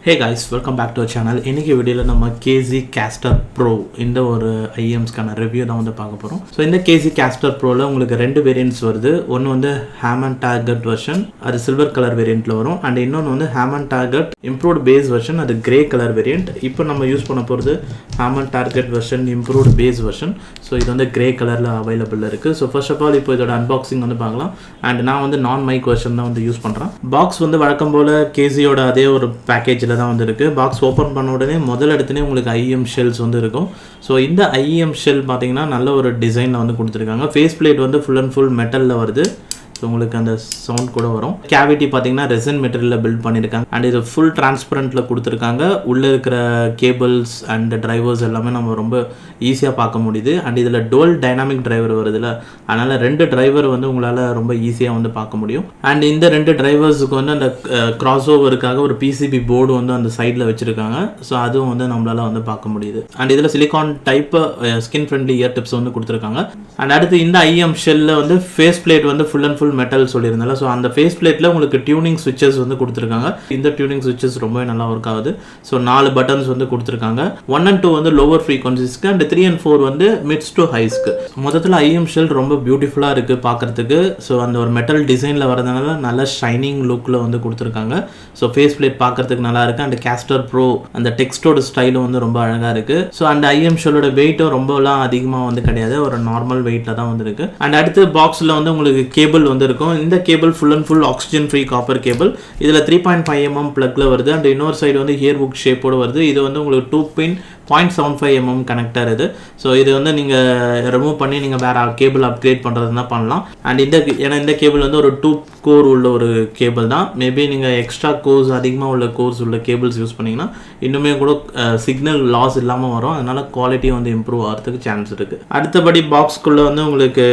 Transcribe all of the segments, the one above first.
Hey guys, welcome back to our channel. இன்னைக்கு வீடியோல நம்ம KZ Caster Pro இந்த ஒரு IEMஸ்க்கான ரிவ்யூ தான் வந்து பார்க்க போறோம். ஸோ இந்த KZ Caster Proல உங்களுக்கு ரெண்டு வேரியன்ட்ஸ் வருது. ஒன்று வந்து Hammond Target வெர்ஷன், அது சில்வர் கலர் வேரியண்ட்ல வரும். அண்ட் இன்னொன்று வந்து Hammond Target improved base version, அது கிரே கலர் வேரியண்ட். இப்போ நம்ம யூஸ் பண்ண போகிறது Hammond Target version improved base version. So இது வந்து கிரே கலரில் அவைலபிள் இருக்குது. ஸோ ஃபர்ஸ்ட் ஆஃப் ஆல் இப்போ இதோட அன்பாக்சிங் வந்து பார்க்கலாம். அண்ட் நான் வந்து நான் மைக் வெர்ஷன் தான் வந்து யூஸ் பண்ணுறேன். பாக்ஸ் வந்து வழக்கம் போல் KZயோட அதே ஒரு பேக்கேஜில் தான் வந்து இருக்குது. பாக்ஸ் ஓப்பன் பண்ண உடனே முதல் இடத்துலேயே உங்களுக்கு IEM ஷெல்ஸ் வந்து இருக்கும். ஸோ இந்த IEM ஷெல் பார்த்தீங்கன்னா நல்ல ஒரு டிசைனில் வந்து கொடுத்துருக்காங்க. ஃபேஸ் பிளேட் வந்து ஃபுல் அண்ட் ஃபுல் மெட்டலில் வருது. ஸோ உங்களுக்கு அந்த சவுண்ட் கூட வரும். கேவிட்டி பார்த்தீங்கன்னா ரெசின் மெட்டீரியலில் பில்ட் பண்ணியிருக்காங்க. அண்ட் இது ஃபுல் டிரான்ஸ்பரண்ட்டில் கொடுத்துருக்காங்க. உள்ளே இருக்கிற கேபிள்ஸ் அண்ட் டிரைவர்ஸ் எல்லாமே நம்ம ரொம்ப ஈஸியாக பார்க்க முடியுது. அண்ட் இதில் டோல் டைனாமிக் டிரைவர் வருதுல்ல, அதனால் ரெண்டு டிரைவர் வந்து உங்களால் ரொம்ப ஈஸியாக வந்து பார்க்க முடியும். அண்ட் இந்த ரெண்டு டிரைவர்ஸுக்கு வந்து அந்த கிராஸ் ஓவருக்காக ஒரு PCB போர்டு வந்து அந்த சைடில் வச்சுருக்காங்க. ஸோ அதுவும் வந்து நம்மளால் வந்து பார்க்க முடியுது. அண்ட் இதில் silicone type skin friendly ear tips வந்து கொடுத்துருக்காங்க. அண்ட் அடுத்து இந்த IEM ஷெல்லில் வந்து ஃபேஸ் பிளேட் வந்து ஃபுல் அண்ட் ஃபுல் மெட்டல் சொல்லியிருந்தால, ஸோ அந்த ஃபேஸ் பிளேட்டில் உங்களுக்கு டியூனிங் ஸ்விட்சஸ் வந்து கொடுத்துருக்காங்க. இந்த டியூனிங் ஸ்விட்சஸ் ரொம்பவே நல்லா ஒர்க் ஆகுது. ஸோ 4 பட்டன்ஸ் வந்து கொடுத்துருக்காங்க. 1 and 2 வந்து லோவர் ஃப்ரீக்வன்சிஸ்க்கு, அண்ட் 3 and 4 வந்து மிட்ஸ் டு ஹைஸ்க்கு. மொத்தத்தில் IEM ஷெல் ரொம்ப பியூட்டிஃபுல்லாக இருக்குது பார்க்குறதுக்கு. ஸோ அந்த ஒரு மெட்டல் டிசைனில் வரதுனால நல்ல ஷைனிங் லுக்கில் வந்து கொடுத்துருக்காங்க. ஸோ ஃபேஸ் பிளேட் பார்க்குறதுக்கு நல்லா இருக்குது. அண்ட் Caster Pro அந்த டெக்ஸ்டோட ஸ்டைலும் வந்து ரொம்ப அழகாக இருக்குது. ஸோ அந்த IEM ஷெல்லோட வெயிட்டும் ரொம்பலாம் அதிகமாக வந்து கிடையாது, ஒரு நார்மல் வெயிட்டில் தான் வந்து இருக்குது. அண்ட் அடுத்து பாக்ஸில் வந்து உங்களுக்கு கேபிள் வந்து இருக்கும். இந்த cable full and full oxygen free copper cable. இதில் 3.5 mm பிளக்ல வருது. அண்ட் இன்னொரு சைடு வந்து ஹியர் புக் ஷேப்போடு வருது. இது வந்து உங்களுக்கு 2 pin 0.75 mm கனெக்டர் இது. ஸோ இது வந்து நீங்கள் ரிமூவ் பண்ணி நீங்கள் வேறு கேபிள் அப்கிரேட் பண்ணுறதுனா பண்ணலாம். அண்ட் ஏன்னா இந்த கேபிள் வந்து ஒரு 2 கோர் உள்ள ஒரு கேபிள் தான். மேபி நீங்கள் எக்ஸ்ட்ரா கோர்ஸ் அதிகமாக உள்ள கோர்ஸ் உள்ள கேபிள்ஸ் யூஸ் பண்ணிங்கன்னா இன்னுமே கூட சிக்னல் லாஸ் இல்லாமல் வரும். அதனால் குவாலிட்டி வந்து இம்ப்ரூவ் ஆகிறதுக்கு சான்ஸ் இருக்குது. அடுத்தபடி பாக்ஸ்க்குள்ளே வந்து உங்களுக்கு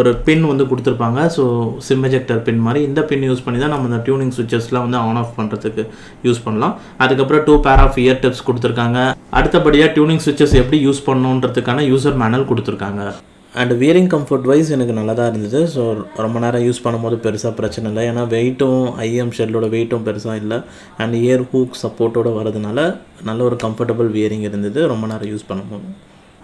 ஒரு பின் வந்து கொடுத்துருப்பாங்க. ஸோ சிம் எஜெக்டர் பின் மாதிரி இந்த பின் யூஸ் பண்ணி தான் நம்ம இந்த டியூனிங் சுவிட்சஸ்லாம் வந்து ஆன் ஆஃப் பண்ணுறதுக்கு யூஸ் பண்ணலாம். அதுக்கப்புறம் 2 pair of இயர் டிப்ஸ் கொடுத்துருக்காங்க. அடுத்தபடியாக டியூனிங் சுவிட்சஸ் எப்படி யூஸ் பண்ணணுன்றதுக்கான யூசர் மேனுவல் கொடுத்துருக்காங்க. அண்ட் வியரிங் கம்ஃபர்ட் வைஸ் எனக்கு நல்லா தான் இருந்தது. ஸோ ரொம்ப நேரம் யூஸ் பண்ணும்போது பெருசாக பிரச்சனை இல்லை. ஏன்னா வெயிட்டும் IEM ஷெல்லோட வெயிட்டும் பெருசாக இல்லை. அண்ட் இயர் ஹூக் சப்போர்ட்டோடு வரதுனால நல்ல ஒரு கம்ஃபர்டபுள் வியரிங் இருந்தது ரொம்ப நேரம் யூஸ் பண்ணும்போது.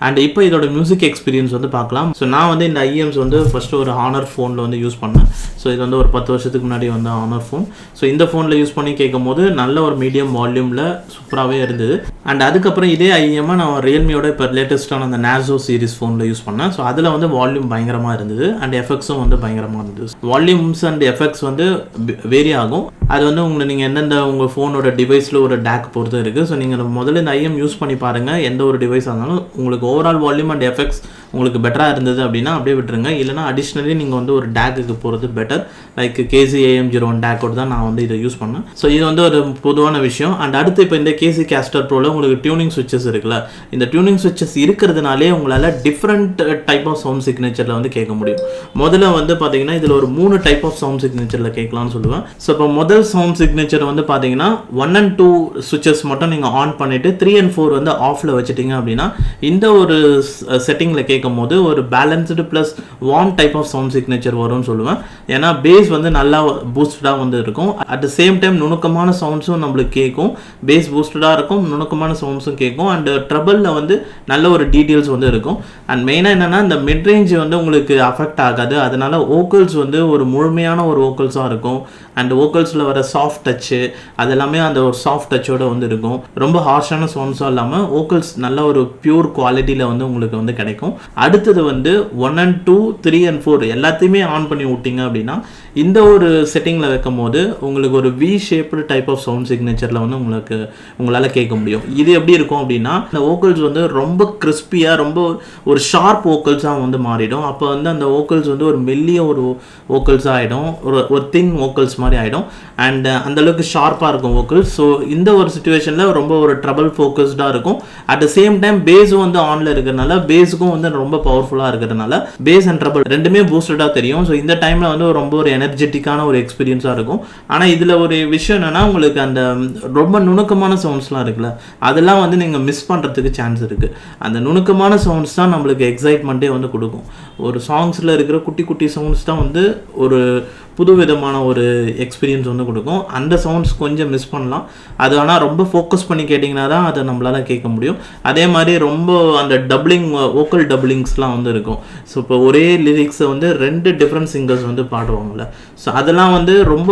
அண்ட் இப்போ இதோட மியூசிக் எக்ஸ்பீரியன்ஸ் வந்து பார்க்கலாம். ஸோ நான் வந்து இந்த IEMs வந்து ஃபஸ்ட்டு ஒரு ஹானர் ஃபோனில் வந்து யூஸ் பண்ணேன். ஸோ இது வந்து ஒரு 10 வருஷத்துக்கு முன்னாடி வந்து ஹானர் ஃபோன். ஸோ இந்த ஃபோனில் யூஸ் பண்ணி கேட்கும் போது நல்ல ஒரு மீடியம் வால்யூமில் சூப்பராகவே இருந்தது. அண்ட் அதுக்கப்புறம் இதே IEM நான் ரியல்மியோட இப்போ லேட்டஸ்ட்டான அந்த நாசோ சீரிஸ் ஃபோனில் யூஸ் பண்ணேன். ஸோ அதில் வந்து வால்யூம் பயங்கரமாக இருந்தது. அண்ட் எஃபெக்ட்ஸும் வந்து பயங்கரமாக இருந்தது. வால்யூம்ஸ் அண்ட் எஃபெக்ட்ஸ் வந்து வேரி ஆகும். அது வந்து நீங்கள் எந்தெந்த உங்கள் ஃபோனோட டிவைஸில் ஒரு டேக் பொறுத்து இருக்குது. ஸோ நீங்கள் முதல்ல இந்த IEM யூஸ் பண்ணி பாருங்கள். எந்த ஒரு டிவைஸாக இருந்தாலும் உங்களுக்கு ஓவரால் வால்யூம் அண்ட் எஃபெக்ட்ஸ் உங்களுக்கு பெட்டராக இருந்தது அப்படின்னா அப்படியே விட்டுருங்க. இல்லைனா அடிஷ்னலி நீங்கள் வந்து ஒரு டேக்குக்கு போகிறது பெட்டர். லைக் KZ AM01 டேக்கோடு தான் நான் வந்து இதை யூஸ் பண்ணேன். ஸோ இது வந்து ஒரு பொதுவான விஷயம். அண்ட் அடுத்து இப்போ இந்த KZ Caster Proல உங்களுக்கு டியூனிங் சுவிட்சஸ் இருக்குல்ல, இந்த டியூனிங் சுவிட்சஸ் இருக்கிறதுனாலே உங்களால் டிஃப்ரெண்ட் டைப் ஆஃப் சவுண்ட் சிக்னேச்சரில் வந்து கேட்க முடியும். முதல்ல வந்து பார்த்தீங்கன்னா இதில் ஒரு 3 டைப் ஆஃப் சவுண்ட் சிக்னேச்சரில் கேட்கலாம்னு சொல்லுவேன். ஸோ இப்போ முதல் சவுண்ட் சிக்னேச்சர் வந்து பார்த்தீங்கன்னா 1 and 2 சுவிட்சஸ் மட்டும் நீங்கள் ஆன் பண்ணிவிட்டு 3 and 4 வந்து ஆஃபில் வச்சுட்டிங்க அப்படின்னா இந்த ஒரு செட்டிங்கில் கேட்கும் போது ஒரு balanced plus warm type of sound signature வரும்னு சொல்லுவேன். ஏன்னா பேஸ் வந்து நல்லா பூஸ்டடாக வந்து இருக்கும். அட் த சேம் டைம் நுணுக்கமான சவுண்ட்ஸும் நம்மளுக்கு கேட்கும். பேஸ் பூஸ்டடாக இருக்கும், நுணுக்கமான சவுண்ட்ஸும் கேட்கும். அண்ட் ட்ரபிளில் வந்து நல்ல ஒரு டீட்டெயில்ஸ் வந்து இருக்கும். அண்ட் மெயினாக என்னென்னா இந்த மிட்ரேஞ்ச் வந்து உங்களுக்கு அஃபெக்ட் ஆகாது. அதனால வோக்கல்ஸ் வந்து ஒரு முழுமையான ஒரு வோக்கல்ஸாக இருக்கும். அண்ட் வோக்கல்ஸில் வர சாஃப்ட் டச்சு அதெல்லாமே அந்த ஒரு சாஃப்ட் டச்சோடு வந்து இருக்கும். ரொம்ப ஹார்ஷான சவுண்ட்ஸும் இல்லாமல் வோக்கல்ஸ் நல்ல ஒரு பியூர் குவாலிட்டியில் வந்து உங்களுக்கு வந்து கிடைக்கும். அடுத்தது வந்து 1 and 2 3 and 4 எல்லாத்தையுமே ஆன் பண்ணி விட்டிங்க அப்படின்னா இந்த ஒரு செட்டிங்கில் வைக்கும் போது உங்களுக்கு ஒரு V shaped type of sound சிக்னேச்சரில் வந்து உங்களால் கேட்க முடியும். இது எப்படி இருக்கும் அப்படின்னா இந்த வோக்கல்ஸ் வந்து ரொம்ப கிறிஸ்பியாக ரொம்ப ஒரு ஷார்ப் வோக்கல்ஸாக வந்து மாறிடும். அப்போ வந்து அந்த வோக்கல்ஸ் வந்து ஒரு மெல்லிய ஒரு வோக்கல்ஸாக ஆகிடும், ஒரு தின் வோக்கல்ஸ் மாதிரி ஆகிடும். அண்ட் அந்தளவுக்கு ஷார்ப்பாக இருக்கும் வோக்கல்ஸ். ஸோ இந்த ஒரு சுச்சுவேஷனில் ரொம்ப ஒரு ட்ரபிள் ஃபோக்கஸ்டாக இருக்கும். அட் த சேம் டைம் பேஸும் வந்து ஆனில் இருக்கிறதுனால பேஸுக்கும் வந்து ரொம்ப பவர்ஃபுல்லாக இருக்கிறதுனால பேஸ் அண்ட் ட்ரபிள் ரெண்டுமே பூஸ்டடாக தெரியும். ஸோ இந்த டைமில் வந்து ரொம்ப ஒரு எனர்ஜெட்டிக்கான ஒரு எக்ஸ்பீரியன்ஸாக இருக்கும். ஆனால் இதில் ஒரு விஷயம் என்னென்னா உங்களுக்கு அந்த ரொம்ப நுணுக்கமான சவுண்ட்ஸ்லாம் இருக்குல்ல, அதெல்லாம் வந்து நீங்கள் மிஸ் பண்ணுறதுக்கு சான்ஸ் இருக்குது. அந்த நுணுக்கமான சவுண்ட்ஸ் தான் நம்மளுக்கு எக்ஸைட்மெண்ட்டே வந்து கொடுக்கும். ஒரு சாங்ஸில் இருக்கிற குட்டி குட்டி சவுண்ட்ஸ் தான் வந்து ஒரு புது விதமான ஒரு எக்ஸ்பீரியன்ஸ் வந்து கொடுக்கும். அந்த சவுண்ட்ஸ் கொஞ்சம் மிஸ் பண்ணலாம். அது ஆனால் ரொம்ப ஃபோக்கஸ் பண்ணி கேட்டிங்கன்னா தான் அதை நம்மளால் கேட்க முடியும். அதே மாதிரி ரொம்ப அந்த டப்ளிங் வோக்கல் டப்ளிங்ஸ்லாம் வந்து இருக்கும். ஸோ இப்போ ஒரே லிரிக்ஸை வந்து 2 டிஃப்ரெண்ட் சிங்கர்ஸ் வந்து பாடுவாங்கள்ல, ஸோ அதெல்லாம் வந்து ரொம்ப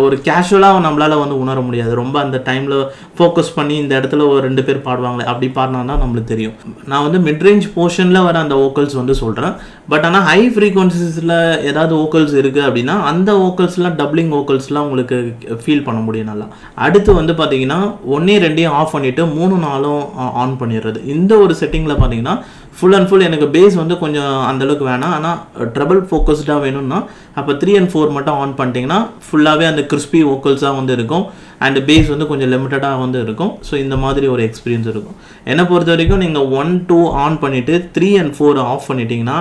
ஒரு கேஷுவலாக நம்மளால் வந்து உணர முடியாது. ரொம்ப அந்த டைமில் ஃபோக்கஸ் பண்ணி இந்த இடத்துல ஒரு 2 பேர் பாடுவாங்களே அப்படி பாடினா தான் நம்மளுக்கு தெரியும். நான் வந்து மிட்ரேஞ்ச் போர்ஷனில் வர அந்த வோக்கல்ஸ் வந்து சொல்கிறேன். பட் ஆனால் ஹை ஃப்ரீக்வன்சிஸில் ஏதாவது வோக்கல்ஸ் இருக்குது அப்படின்னா அந்த வோக்கல்ஸ்லாம் டப்ளிங் வோக்கல்ஸ்லாம் உங்களுக்கு ஃபீல் பண்ண முடியும் நல்லா. அடுத்து வந்து பார்த்தீங்கன்னா 1 2 ஆஃப் பண்ணிவிட்டு 3 4 ஆன் பண்ணிடுறது. இந்த ஒரு செட்டிங்கில் பார்த்தீங்கன்னா ஃபுல் அண்ட் ஃபுல் எனக்கு பேஸ் வந்து கொஞ்சம் அந்தளவுக்கு வேணாம், ஆனால் ட்ரபிள் ஃபோக்கஸ்டாக வேணும்னா அப்போ 3 and 4 மட்டும் ஆன் பண்ணிட்டீங்கன்னா ஃபுல்லாகவே அந்த கிறிஸ்பி வோக்கல்ஸாக வந்து இருக்கும். அண்ட் பேஸ் வந்து கொஞ்சம் லிமிட்டடாக வந்து இருக்கும். ஸோ இந்த மாதிரி ஒரு எக்ஸ்பீரியன்ஸ் இருக்கும். என்னை பொறுத்த வரைக்கும் நீங்கள் 1 2 ஆன் பண்ணிவிட்டு 3 and 4 ஆஃப் பண்ணிட்டீங்கன்னா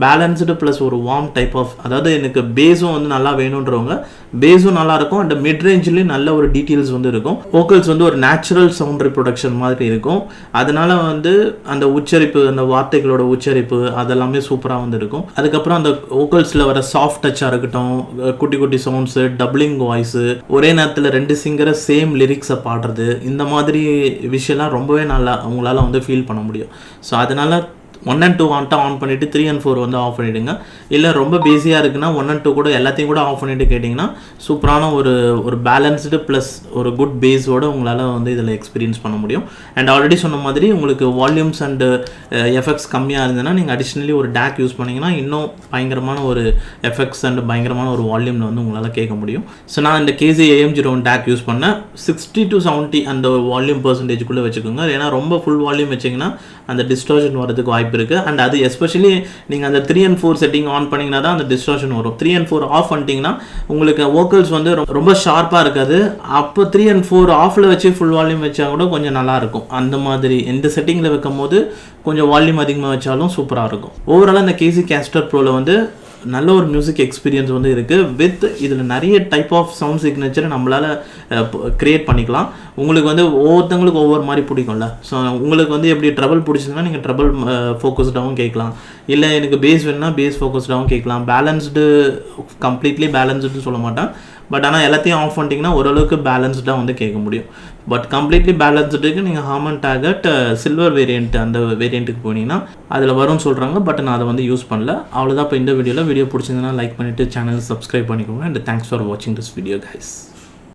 பேலன்ஸ்டு ப்ளஸ் ஒரு வார்ம் டைப் ஆஃப், அதாவது எனக்கு பேஸும் வந்து நல்லா வேணுன்றவங்க பேஸும் நல்லாயிருக்கும் அண்ட் மிட் ரேஞ்சிலையும் நல்ல ஒரு டீட்டெயில்ஸ் வந்து இருக்கும். வோக்கல்ஸ் வந்து ஒரு நேச்சுரல் சவுண்ட் ரிப்ரொடக்ஷன் மாதிரி இருக்கும். அதனால் வந்து அந்த உச்சரிப்பு, அந்த வார்த்தைகளோட உச்சரிப்பு அதெல்லாமே சூப்பராக வந்து இருக்கும். அதுக்கப்புறம் அந்த வோக்கல்ஸில் வர சாஃப்ட் டச்சாக இருக்கட்டும், குட்டி குட்டி சவுண்ட்ஸு, டப்ளிங் வாய்ஸு, ஒரே நேரத்தில் 2 சிங்கரை சேம் லிரிக்ஸை பாடுறது, இந்த மாதிரி விஷயம்லாம் ரொம்பவே நல்லா அவங்களால வந்து ஃபீல் பண்ண முடியும். ஸோ அதனால் 1 and 2 ஆன் பண்ணிவிட்டு 3 and 4 வந்து ஆஃப் பண்ணிவிடுங்க. இல்லை ரொம்ப பிஸியாக இருக்குன்னா 1 and 2 கூட எல்லாத்தையும் கூட ஆஃப் பண்ணிவிட்டு கேட்டிங்கன்னா சூப்பரான ஒரு பேலன்ஸ்டு ப்ளஸ் ஒரு குட் பேஸோடு உங்களால் வந்து இதில் எக்ஸ்பீரியன்ஸ் பண்ண முடியும். அண்ட் ஆல்ரெடி சொன்ன மாதிரி உங்களுக்கு வால்யூம்ஸ் அண்டு எஃபெக்ட்ஸ் கம்மியாக இருந்ததுன்னா நீங்கள் அடிஷ்னலி ஒரு டேக் யூஸ் பண்ணிங்கன்னா இன்னும் பயங்கரமான ஒரு எஃபெக்ட்ஸ் அண்ட் பயங்கரமான ஒரு வால்யூமில் வந்து உங்களால் கேட்க முடியும். ஸோ நான் இந்த KZ AM01 டேக் யூஸ் பண்ணேன். 60 to 70 அந்த வால்யூம் பர்சன்டேஜுக்குள்ளே வச்சுக்கோங்க. ஏன்னா ரொம்ப ஃபுல் வால்யூம் வச்சிங்கன்னா அந்த டிஸ்டார்ஷன் வரதுக்கு வாய்ப்பு இருக்குது. அண்ட் அது எஸ்பெஷலி நீங்கள் அந்த 3 and 4 செட்டிங் ஆன் பண்ணிங்கன்னா தான் அந்த டிஸ்டார்ஷன் வரும். 3 and 4 ஆஃப் பண்ணிட்டீங்கன்னா உங்களுக்கு வோக்கல்ஸ் வந்து ரொம்ப ஷார்ப்பாக இருக்காது. அப்போ 3 and 4 ஆஃபில் வச்சு ஃபுல் வால்யூம் வச்சா கூட கொஞ்சம் நல்லாயிருக்கும். அந்த மாதிரி இந்த செட்டிங்கில் வைக்கும் போது கொஞ்சம் வால்யூம் அதிகமாக வச்சாலும் சூப்பராக இருக்கும். ஓவராலாக இந்த KZ Caster Proவில் வந்து நல்ல ஒரு மியூசிக் எக்ஸ்பீரியன்ஸ் வந்து இருக்குது. வித் இதில் நிறைய டைப் ஆஃப் சவுண்ட் சிக்னேச்சரை நம்மளால் க்ரியேட் பண்ணிக்கலாம். உங்களுக்கு வந்து ஒவ்வொருத்தவங்களுக்கு ஒவ்வொரு மாதிரி பிடிக்கும்ல. ஸோ உங்களுக்கு வந்து எப்படி ட்ரபிள் பிடிச்சதுன்னா நீங்கள் ட்ரபிள் ஃபோக்கஸ்டாகவும் கேட்கலாம். இல்லை எனக்கு பேஸ் வேணுன்னா பேஸ் ஃபோக்கஸ்டாகவும் கேட்கலாம். பேலன்ஸ்டு கம்ப்ளீட்லி பேலன்ஸ்டுன்னு சொல்ல மாட்டேன். பட் ஆனால் எல்லாத்தையும் ஆஃப் பண்ணிட்டீங்கன்னா ஓரளவுக்கு பேலன்ஸ்டாக வந்து கேட்க முடியும். பட் கம்ப்ளீட்லி பேலன்ஸ்டுக்கு நீங்கள் ஹார்மன் டார்கெட் சில்வர் வேரியண்ட் அந்த வேரியண்ட்டுக்கு போனீங்கன்னா அதில் வரும்னு சொல்கிறாங்க. பட் நான் அதை வந்து யூஸ் பண்ணல. அவ்வளோதான் இப்போ இந்த வீடியோ பிடிச்சிருந்ததுன்னா லைக் பண்ணிவிட்டு சேனல் சப்ஸ்கிரைப் பண்ணிக்கோங்க. அண்ட் தேங்க்ஸ் ஃபார் வாட்சிங் திஸ் வீடியோ கைஸ்.